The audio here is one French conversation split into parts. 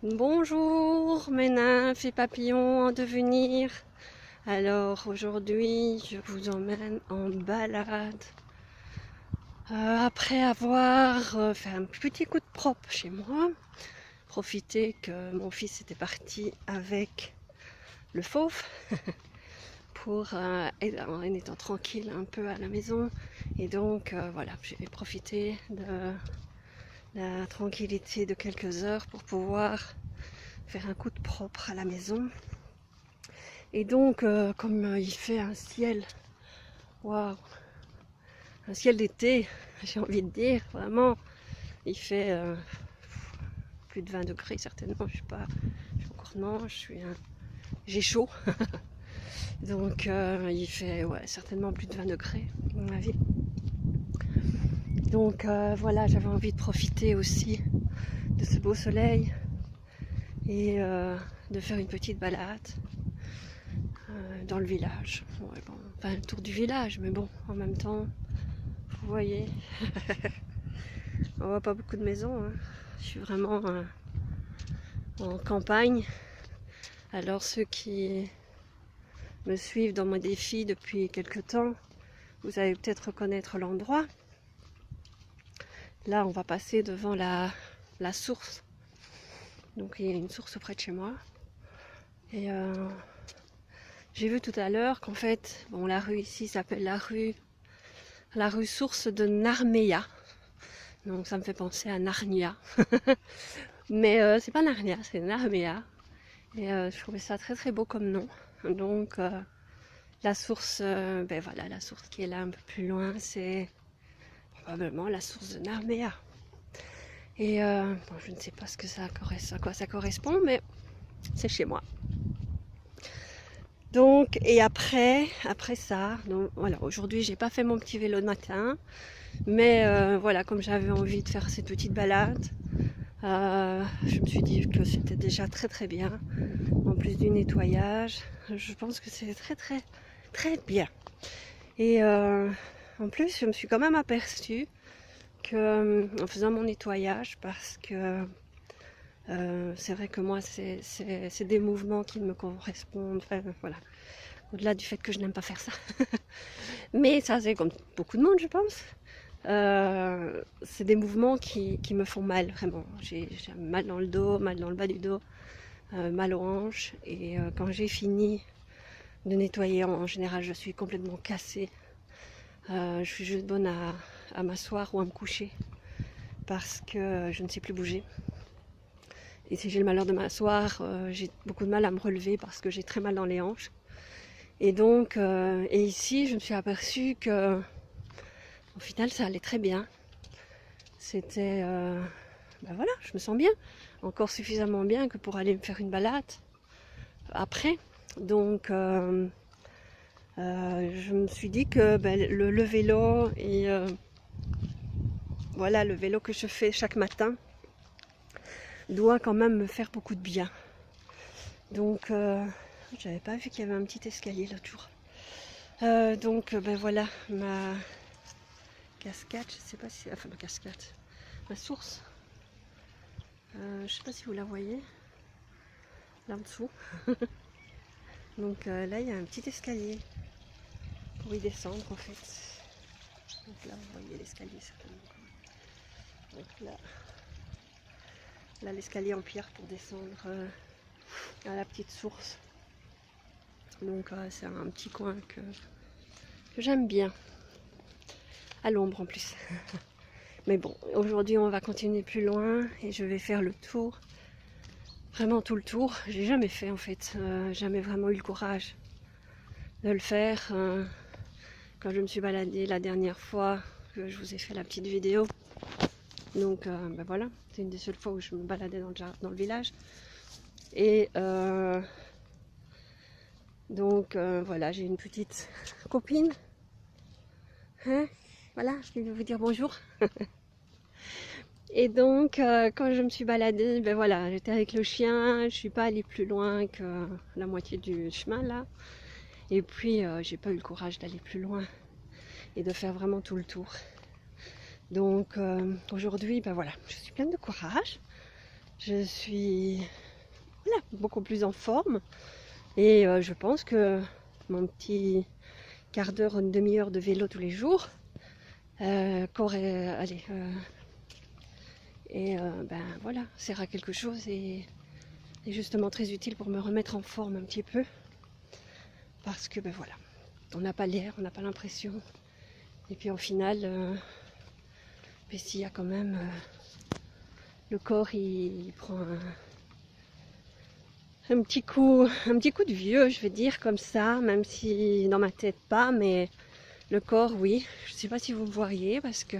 Bonjour mes nymphes et papillons en devenir. Alors aujourd'hui je vous emmène en balade. Après avoir fait un petit coup de propre chez moi, profiter que mon fils était parti avec le fauve pour en étant tranquille un peu à la maison. Et donc voilà, j'ai profité de la tranquillité de quelques heures pour pouvoir faire un coup de propre à la maison. Et donc, comme il fait un ciel, waouh, un ciel d'été, j'ai envie de dire, vraiment, il fait plus de 20 degrés certainement, je sais pas, je suis encore non, j'ai chaud, donc il fait ouais, certainement plus de 20 degrés, à mon avis. Donc voilà, j'avais envie de profiter aussi de ce beau soleil et de faire une petite balade dans le village. Ouais, bon, pas le tour du village, mais bon, en même temps, vous voyez, on voit pas beaucoup de maisons. Hein. Je suis vraiment en campagne. Alors ceux qui me suivent dans mon défi depuis quelques temps, vous allez peut-être reconnaître l'endroit. Là, on va passer devant la source. Donc il y a une source près de chez moi. Et j'ai vu tout à l'heure qu'en fait, bon, la rue ici s'appelle la rue source de Narméa. Donc ça me fait penser à Narnia. Mais c'est pas Narnia, c'est Narméa. Et je trouvais ça très très beau comme nom. Donc la source, ben voilà, la source qui est là un peu plus loin, c'est probablement la source de Narméa. Et bon, je ne sais pas à quoi ça correspond, mais c'est chez moi. Donc, et après ça, donc voilà, aujourd'hui j'ai pas fait mon petit vélo de matin, mais voilà, comme j'avais envie de faire cette petite balade, je me suis dit que c'était déjà très très bien. En plus du nettoyage, je pense que c'est très très très bien. Et en plus, je me suis quand même aperçue que en faisant mon nettoyage, parce que c'est vrai que moi, c'est des mouvements qui me correspondent. Enfin, voilà. Au-delà du fait que je n'aime pas faire ça. Mais ça, c'est comme beaucoup de monde, je pense. C'est des mouvements qui me font mal, vraiment. J'ai mal dans le dos, mal dans le bas du dos, mal aux hanches. Et quand j'ai fini de nettoyer, en général, je suis complètement cassée. Je suis juste bonne à m'asseoir ou à me coucher parce que je ne sais plus bouger. Et si j'ai le malheur de m'asseoir, j'ai beaucoup de mal à me relever parce que j'ai très mal dans les hanches. Et donc, et ici, je me suis aperçue que, au final, ça allait très bien. C'était, ben voilà, je me sens bien, encore suffisamment bien que pour aller me faire une balade après. Donc, je me suis dit que ben, le vélo et voilà, le vélo que je fais chaque matin doit quand même me faire beaucoup de bien. Donc, j'avais pas vu qu'il y avait un petit escalier l'autre jour. Donc, ben voilà, ma cascade, je sais pas si, enfin ma cascade, ma source. Je sais pas si vous la voyez, là en dessous. Donc là, il y a un petit escalier pour y descendre en fait. Donc là, vous voyez l'escalier certainement. Donc là l'escalier en pierre pour descendre à la petite source. Donc c'est un petit coin que j'aime bien, à l'ombre en plus. Mais bon, aujourd'hui on va continuer plus loin et je vais faire le tour, vraiment tout le tour. J'ai jamais fait en fait, jamais vraiment eu le courage de le faire. Quand je me suis baladée la dernière fois, que je vous ai fait la petite vidéo. Donc ben voilà, c'est une des seules fois où je me baladais dans le village. Et donc voilà, j'ai une petite copine. Hein, voilà, je vais vous dire bonjour. Et donc quand je me suis baladée, ben voilà, j'étais avec le chien, je suis pas allée plus loin que la moitié du chemin là. Et puis j'ai pas eu le courage d'aller plus loin et de faire vraiment tout le tour. Donc aujourd'hui, ben voilà, je suis pleine de courage. je suis voilà, beaucoup plus en forme. Et je pense que mon petit quart d'heure, une demi-heure de vélo tous les jours, allez, ben voilà, sert à quelque chose et est justement très utile pour me remettre en forme un petit peu. Parce que ben voilà, on n'a pas l'air, on n'a pas l'impression. Et puis au final, ben, s'il y a quand même le corps, il prend un petit coup de vieux, je vais dire comme ça, même si dans ma tête pas, mais le corps, oui. Je ne sais pas si vous me voyez parce que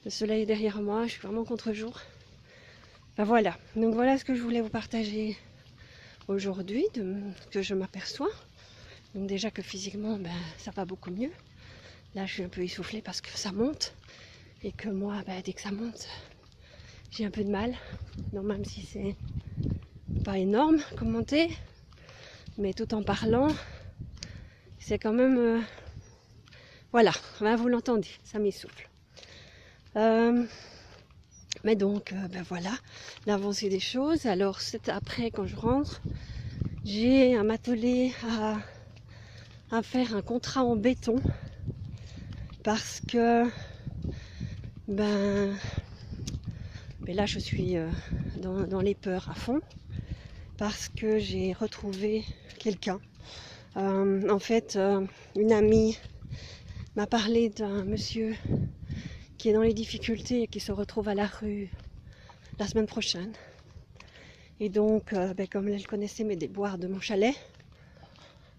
le soleil est derrière moi, je suis vraiment contre-jour. Ben voilà, donc voilà ce que je voulais vous partager aujourd'hui, que je m'aperçois. Donc déjà que physiquement, ben, ça va beaucoup mieux. Là, je suis un peu essoufflée parce que ça monte. Et que moi, ben, dès que ça monte, j'ai un peu de mal. Donc même si c'est pas énorme comme montée, mais tout en parlant, c'est quand même... voilà, ben, vous l'entendez, ça m'essouffle. Mais donc, ben voilà, l'avancée des choses. Alors, après, quand je rentre, j'ai à m'atteler à faire un contrat en béton parce que ben là je suis dans les peurs à fond parce que j'ai retrouvé quelqu'un. En fait, une amie m'a parlé d'un monsieur qui est dans les difficultés et qui se retrouve à la rue la semaine prochaine. Et donc, ben, comme elle connaissait mes déboires de mon chalet,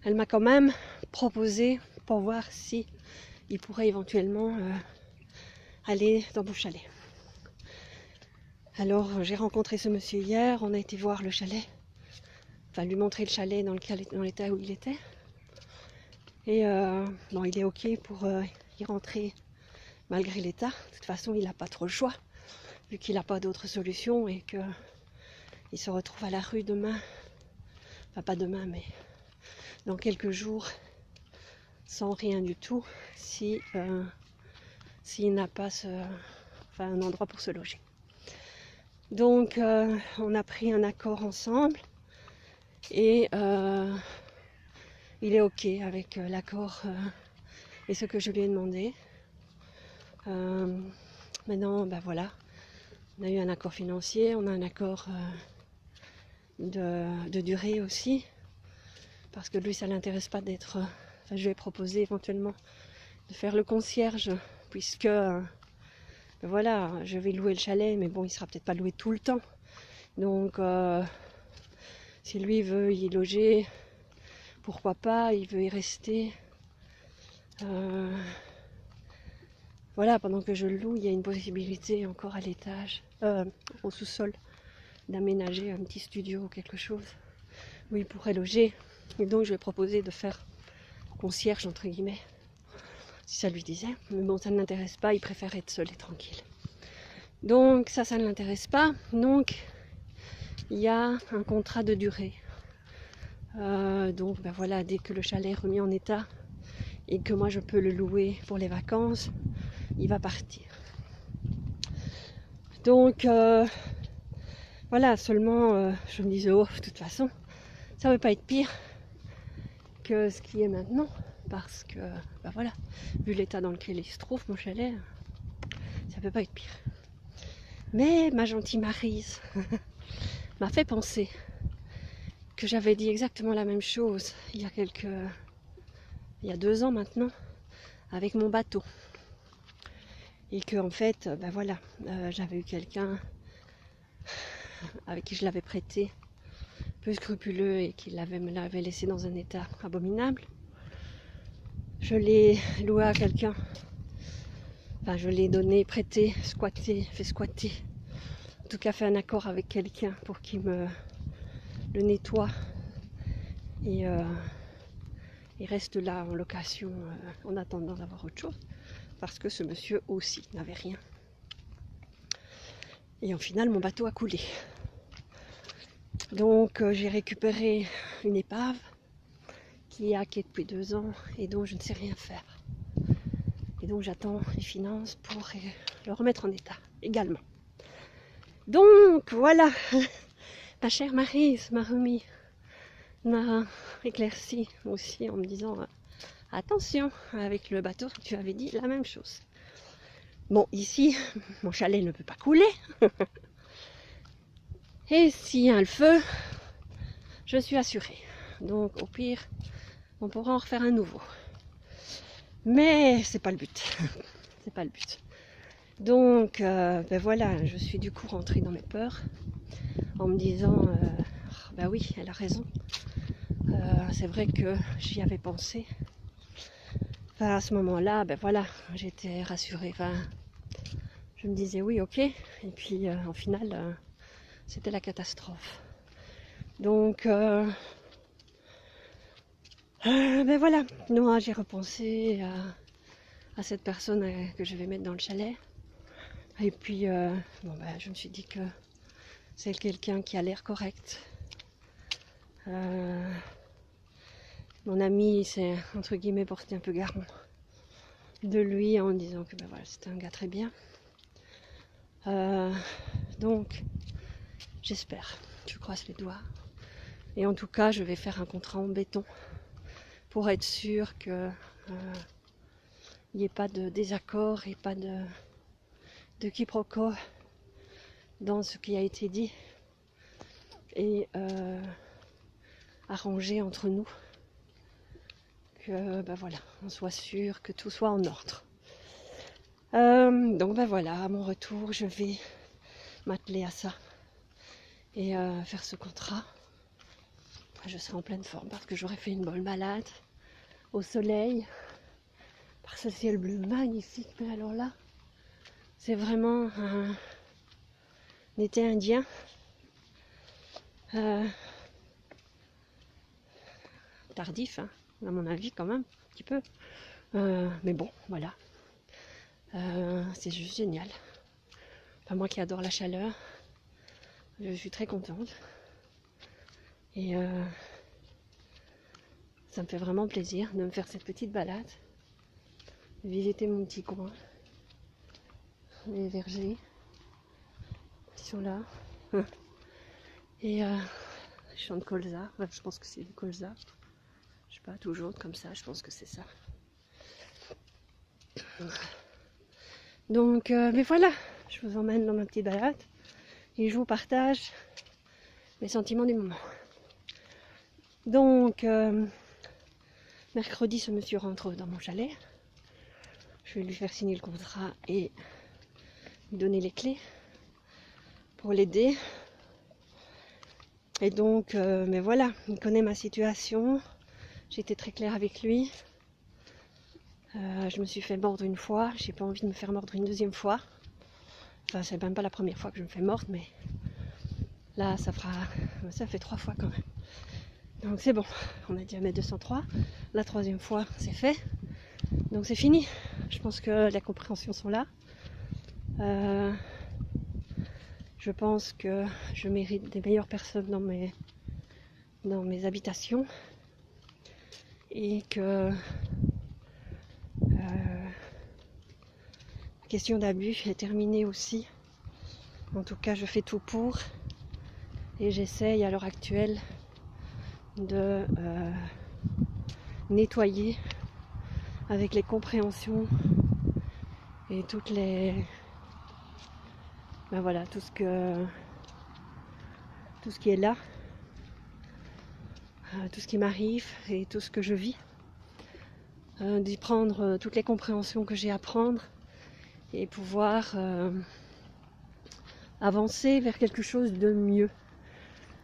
elle m'a quand même proposé pour voir si il pourrait éventuellement aller dans mon chalet. Alors j'ai rencontré ce monsieur hier, on a été voir le chalet, enfin lui montrer le chalet dans l'état où il était. Et bon, il est ok pour y rentrer malgré l'état. De toute façon, il n'a pas trop le choix, vu qu'il n'a pas d'autre solution et qu'il se retrouve à la rue demain. Enfin, pas demain, mais dans quelques jours, sans rien du tout, s'il n'a pas un endroit pour se loger. Donc, on a pris un accord ensemble et il est ok avec l'accord et ce que je lui ai demandé. Maintenant, ben voilà, on a eu un accord financier, on a un accord de durée aussi, parce que lui, ça ne l'intéresse pas d'être... je lui ai proposé éventuellement de faire le concierge, puisque ben voilà, je vais louer le chalet, mais bon, il sera peut-être pas loué tout le temps. Donc, si lui veut y loger, pourquoi pas, il veut y rester. Voilà, pendant que je le loue, il y a une possibilité encore à l'étage, au sous-sol, d'aménager un petit studio ou quelque chose où il pourrait loger. Et donc je lui ai proposé de faire concierge entre guillemets, si ça lui disait. Mais bon, ça ne l'intéresse pas, il préfère être seul et tranquille. Donc ça ne l'intéresse pas. Donc il y a un contrat de durée. Donc ben voilà, dès que le chalet est remis en état et que moi je peux le louer pour les vacances, il va partir. Donc voilà, seulement je me disais, oh, de toute façon, ça ne veut pas être pire que ce qui est maintenant, parce que, ben voilà, vu l'état dans lequel il se trouve, mon chalet, ça ne peut pas être pire. Mais ma gentille Maryse m'a fait penser que j'avais dit exactement la même chose il y a 2 ans maintenant, avec mon bateau. Et que en fait, ben voilà, j'avais eu quelqu'un avec qui je l'avais prêté, peu scrupuleux et qui me l'avait laissé dans un état abominable. Je l'ai loué à quelqu'un, enfin je l'ai donné, prêté, squatté, fait squatter, en tout cas fait un accord avec quelqu'un pour qu'il me le nettoie et il reste là en location en attendant d'avoir autre chose, parce que ce monsieur aussi n'avait rien. Et au final, mon bateau a coulé. Donc j'ai récupéré une épave qui est à quai depuis 2 ans et dont je ne sais rien faire. Et donc j'attends les finances pour le remettre en état également. Donc voilà, ma chère Maryse m'a éclairci aussi en me disant attention, avec le bateau, tu avais dit la même chose. Bon, ici, mon chalet ne peut pas couler. Et s'il y a le feu, je suis assurée. Donc au pire, on pourra en refaire un nouveau. Mais c'est pas le but. C'est pas le but. Donc ben voilà, je suis du coup rentrée dans mes peurs en me disant bah oui, elle a raison. C'est vrai que j'y avais pensé. Enfin, à ce moment-là, ben voilà, j'étais rassurée. Enfin, je me disais oui, ok. Et puis en final, c'était la catastrophe. Donc ben voilà, moi j'ai repensé à cette personne que je vais mettre dans le chalet. Et puis bon, ben, je me suis dit que c'est quelqu'un qui a l'air correct. Mon ami s'est entre guillemets porté un peu garant de lui en disant que ben voilà, c'était un gars très bien. Donc j'espère, je croise les doigts. Et en tout cas, je vais faire un contrat en béton pour être sûr que il n'y ait pas de désaccord et pas de quiproquo dans ce qui a été dit et arrangé entre nous, que ben voilà, on soit sûr que tout soit en ordre. Donc ben voilà, à mon retour, je vais m'atteler à ça et faire ce contrat. Je serai en pleine forme parce que j'aurai fait une bonne balade au soleil, par ce ciel bleu magnifique. Mais alors là, c'est vraiment un été indien. Tardif, hein, à mon avis quand même, un petit peu. Mais bon, voilà. C'est juste génial. Enfin, moi qui adore la chaleur, je suis très contente. Et ça me fait vraiment plaisir de me faire cette petite balade, de visiter mon petit coin, les vergers qui sont là. Et champ de colza, enfin, je pense que c'est du colza. Je sais pas, tout jaune comme ça, je pense que c'est ça. Donc, mais voilà, je vous emmène dans ma petite balade et je vous partage mes sentiments du moment. Donc, mercredi, ce monsieur rentre dans mon chalet. Je vais lui faire signer le contrat et lui donner les clés pour l'aider. Et donc, mais voilà, il connaît ma situation. J'ai été très claire avec lui. Je me suis fait mordre une fois. J'ai pas envie de me faire mordre une deuxième fois. Enfin, c'est même pas la première fois que je me fais mordre, mais là, ça fait 3 fois quand même. Donc c'est bon, on a dit à mettre 203. La 3e fois, c'est fait. Donc c'est fini. Je pense que les compréhensions sont là. Je pense que je mérite des meilleures personnes dans mes habitations. Et que la question d'abus est terminée aussi. En tout cas, je fais tout pour. Et j'essaye à l'heure actuelle de nettoyer avec les compréhensions et toutes les... Ben voilà, tout ce qui est là, tout ce qui m'arrive et tout ce que je vis, d'y prendre toutes les compréhensions que j'ai à prendre et pouvoir avancer vers quelque chose de mieux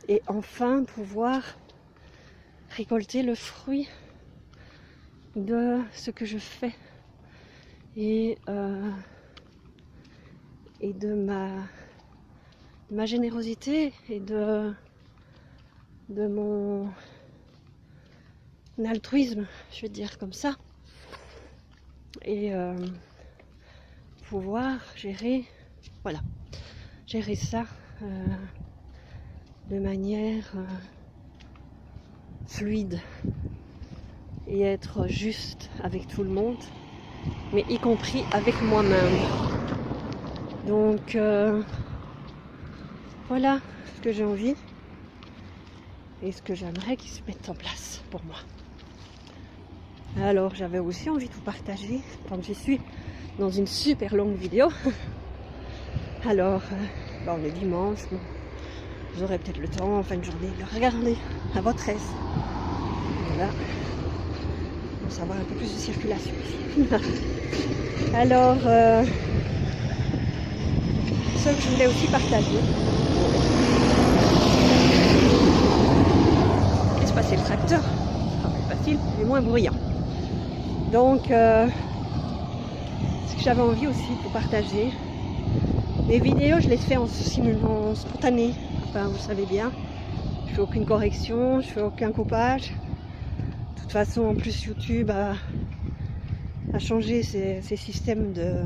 et enfin pouvoir récolter le fruit de ce que je fais et de ma générosité et de mon altruisme, je vais dire comme ça, et pouvoir gérer ça de manière fluide et être juste avec tout le monde, mais y compris avec moi-même. Donc Voilà ce que j'ai envie et ce que j'aimerais qu'ils se mettent en place pour moi. Alors j'avais aussi envie de vous partager, comme j'y suis dans une super longue vidéo. Alors, on est dimanche, bon, j'aurai peut-être le temps en fin de journée de le regarder à votre aise. Voilà, pour savoir un peu plus de circulation ici. Alors, ce que je voulais aussi partager, laisse passer le tracteur, ce sera plus facile et moins bruyant. Donc, ce que j'avais envie aussi de vous partager, les vidéos, je les fais en spontané. Enfin, vous savez bien, je fais aucune correction, je fais aucun coupage. De toute façon, en plus, YouTube a changé ses systèmes de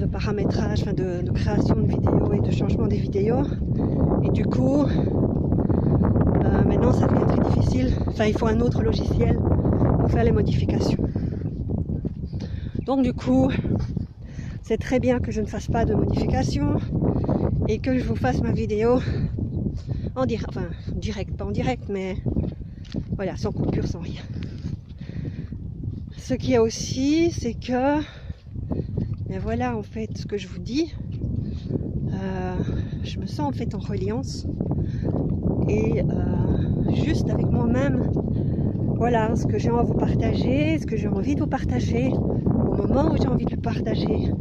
paramétrage, enfin de création de vidéos et de changement des vidéos. Et du coup, maintenant, ça devient très difficile. Enfin, il faut un autre logiciel pour faire les modifications. Donc, du coup, c'est très bien que je ne fasse pas de modifications et que je vous fasse ma vidéo en direct, enfin direct, pas en direct, mais voilà, sans coupure, sans rien. Ce qu'il y a aussi, c'est que, ben voilà, en fait, ce que je vous dis, je me sens en fait en reliance et juste avec moi-même, voilà, ce que j'ai envie de vous partager, ce que j'ai envie de vous partager, au moment où j'ai envie de le partager.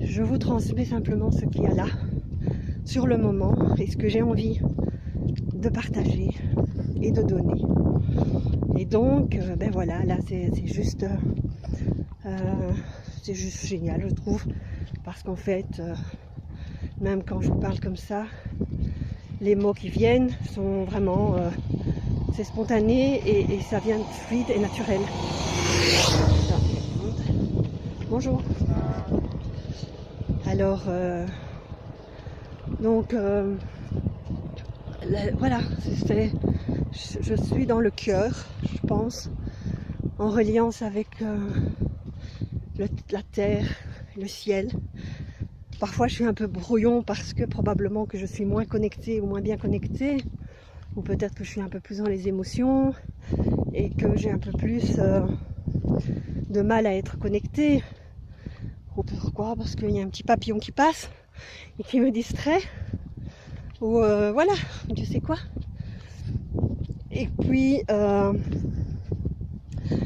Je vous transmets simplement ce qu'il y a là, sur le moment, et ce que j'ai envie de partager et de donner. Et donc, ben voilà, là c'est juste génial, je trouve, parce qu'en fait, même quand je vous parle comme ça, les mots qui viennent sont vraiment, c'est spontané et ça vient fluide et naturel. Bonjour. Alors, donc, voilà, je suis dans le cœur, je pense, en reliance avec la terre, le ciel. Parfois, je suis un peu brouillon parce que probablement que je suis moins connectée ou moins bien connectée, ou peut-être que je suis un peu plus dans les émotions et que j'ai un peu plus de mal à être connectée. Pourquoi? Parce qu'il y a un petit papillon qui passe et qui me distrait. Ou voilà, Dieu sait quoi. Et puis,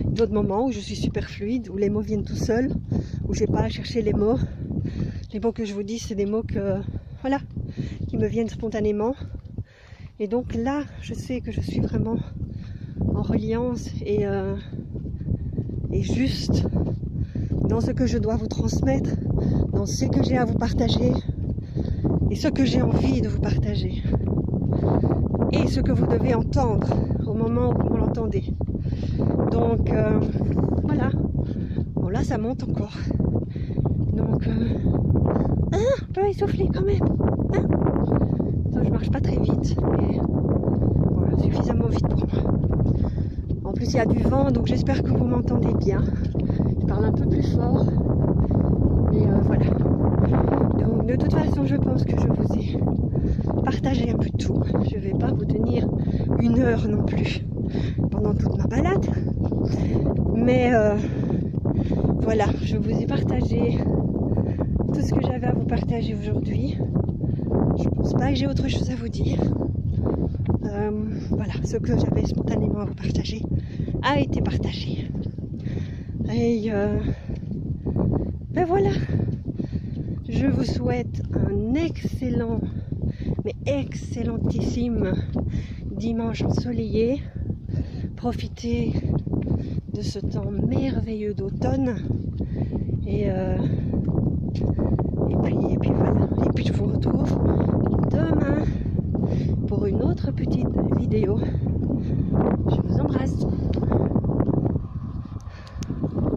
d'autres moments où je suis super fluide, où les mots viennent tout seuls, où j'ai pas à chercher les mots. Les mots que je vous dis, c'est des mots que, voilà, qui me viennent spontanément. Et donc là, je sais que je suis vraiment en reliance et juste dans ce que je dois vous transmettre, dans ce que j'ai à vous partager et ce que j'ai envie de vous partager et ce que vous devez entendre au moment où vous l'entendez. Donc voilà, bon là ça monte encore, donc on peut essouffler quand même, hein. Donc, je marche pas très vite, mais voilà, suffisamment vite pour moi. En plus il y a du vent, donc j'espère que vous m'entendez bien. Je parle un peu plus fort, mais voilà. Donc de toute façon, je pense que je vous ai partagé un peu tout. Je ne vais pas vous tenir 1 heure non plus pendant toute ma balade, mais voilà, je vous ai partagé tout ce que j'avais à vous partager aujourd'hui. Je ne pense pas que j'ai autre chose à vous dire. Voilà, ce que j'avais spontanément à vous partager a été partagé. Et ben voilà, je vous souhaite un excellent, mais excellentissime dimanche ensoleillé. Profitez de ce temps merveilleux d'automne et puis voilà. Et puis je vous retrouve demain pour une autre petite vidéo